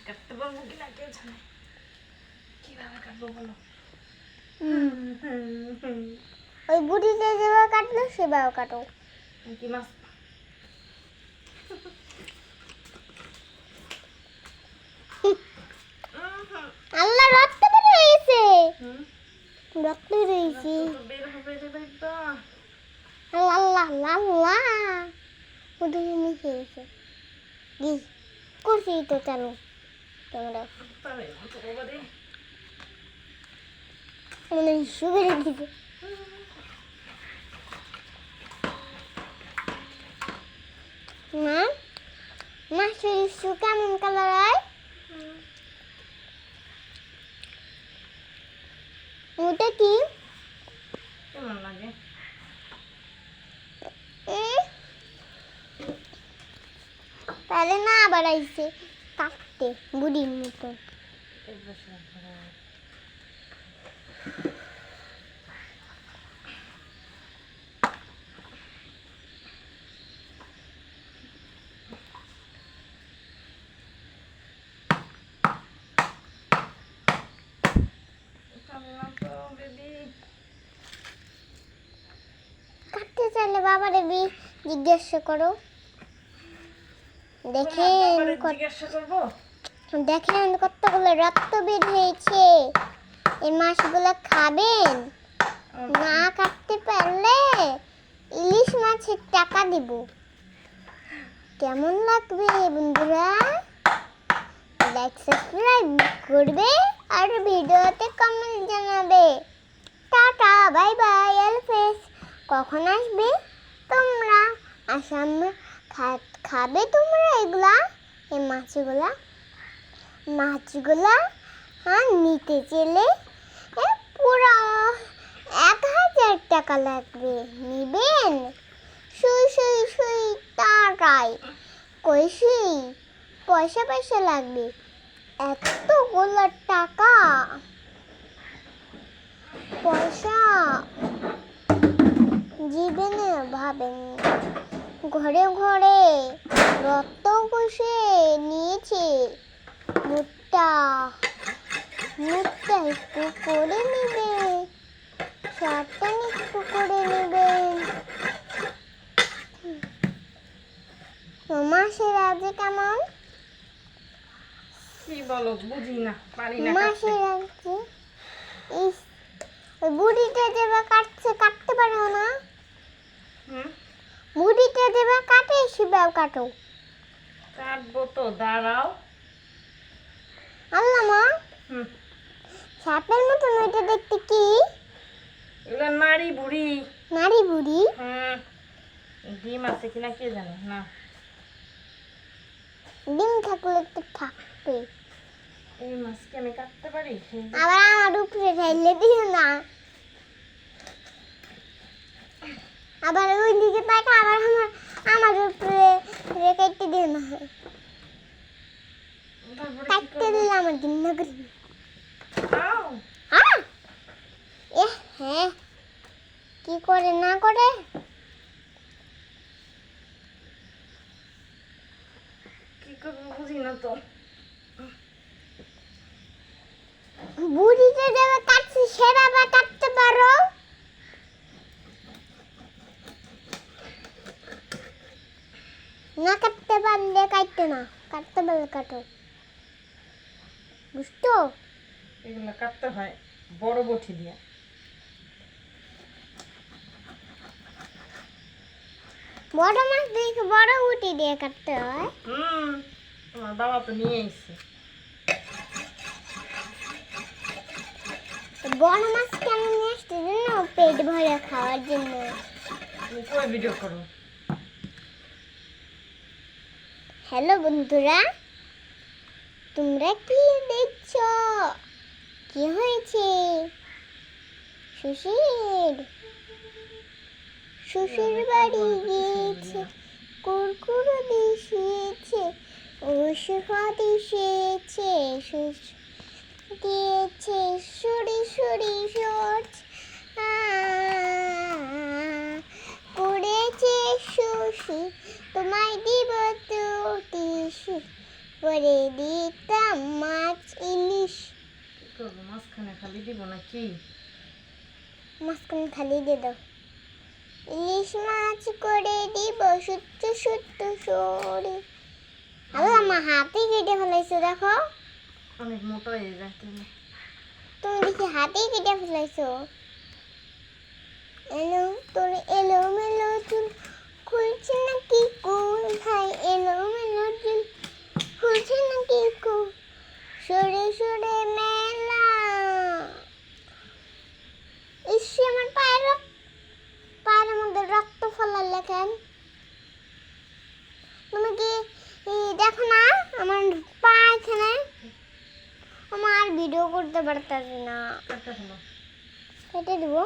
কাটতে পারবো কিনা কেউ জানে। কিভাবে কাটবো বলো? ওই বুড়িতে যেভাবে কাটলো সেভাবে কাটো। কি মাছ? আল্লাহ রক্ত বের হয়েছে, রক্ত রয়েছে। বের হবে রে বাবা। আল্লাহ আল্লাহ আল্লাহ ওদের মিশে গেছে। জি করছি তো, চালু তোমরা পারে না তো বাবা রে। মনে সুবিধা দিতে। মা মাছের ইস্যু কেমন কালার হয়? ওটা কি কেমন লাগে? তাহলে না আবার আইছে কাটতে বুড়ির মতো। কাটতে চাইলে বাবারে জিজ্ঞাসা করো। দেখেন কতগুলো রক্ত বের হয়েছে। এই মাছগুলো খাবেন, না কাটতে পারলে ইলিশ মাছের টাকা দিব। কেমন লাগবে বন্ধুরা? লাইক সাবস্ক্রাইব করবে আর ভিডিওতে কমেন্ট জানাবে। টাটা বাই বাই আলফেস। কখন আসবে তোমরা? আসাম খাবে তোমরা এগুলা? এই মাছগুলা নিতে চেলে পুরো 1000 টাকা লাগবে। নিবেন? সুই সুই সুই টাকায় কইছি পয়সা লাগবে। এতগুলো টাকা পয়সা জীবনে ভাবেন। ঘরে ঘরে রক্ত কষে নিয়েছে। মুখটা একটু করে নেবে, শার্টটা একটু করে নেবেন। মাসের আজকে কেমন? কি বলো বুঝি না, পারি না। মাসের আজকে ওই বুড়িটা যেভাবে কাটতে পারো না? বুড়িটা যেভাবে কাটে সেভাবে কাটো। কাটবো তো, দাঁড়াও। আল্লাহ মা সাপের মতন ওইটা দেখতে কি? এগুলো নারী বুড়ি। নারী বুড়ি? ডিম আছে কিনা কে জানে না। ডিম থাকলে তো থাকবে। এই মাছকে আমি কাটতে পারি? আবার আমার উপরে ঢাইলে দিও না। আবার ওই দিকে তাকা, আবার আমার উপরে কেটে দিও না। কাটতে দিলে আমার ঘৃণা করি। হ্যাঁ কি করে না করে? কি করবো বুঝি না তো। বুড়িতে যেভাবে কাটছি সেভাবে কাটতে পারো? না কাটতে পারলে কাটতে না, কাটতে পারলে কাটো। বুঝতো? এগুলো কাটতে হয় বড় বটি দিয়ে। বড় মাছ দেখে বড় বটি দিয়ে কাটতে হয়। তোমার বাবা তো নিয়ে এসেছে। বড় মাছ কেন নিয়ে আসতে জন্য? পেট ভরে খাওয়ার জন্য। তুমি কই ভিডিও করো? হ্যালো বন্ধুরা, তোমরা কি দেখছো? কি হয়েছে? শ্বশুর বাড়ি গিয়েছে, কুরকুরে দিয়েছে, ওষুধ দিয়েছে, দিয়েছে সরি সরি সচ করেছে শশী, তোমায় দিব তো টিসু করে দিতাম মাছ ইলিশ। কি করবো মাঝখানে খালি দিব না কি? মাঝখানে খালি দিয়ে দাও। ইলিশ মাছ করে দিব সুত্ত সুত্ত সরে। আল্লাহ মা হাতে কেটে ফেলাইছো দেখো। অনেক মোটা হয়ে যায় তুমি। তুমি দেখি হাতেই কেটে ফেলাইছো। এলো তোর এলো মেলো চুল খুলছে নাকি কোথায়? এলো মেলো চুল খুলছে নাকি সরে সরে মেলা। ইস আমার পায়ের মধ্যে রক্ত ফলালে কেন? তুমি কি দেখো না আমার পা এখানে? আমার ভিডিও করতে পারতাছি না। কাটতে হলো। কেটে দেবো।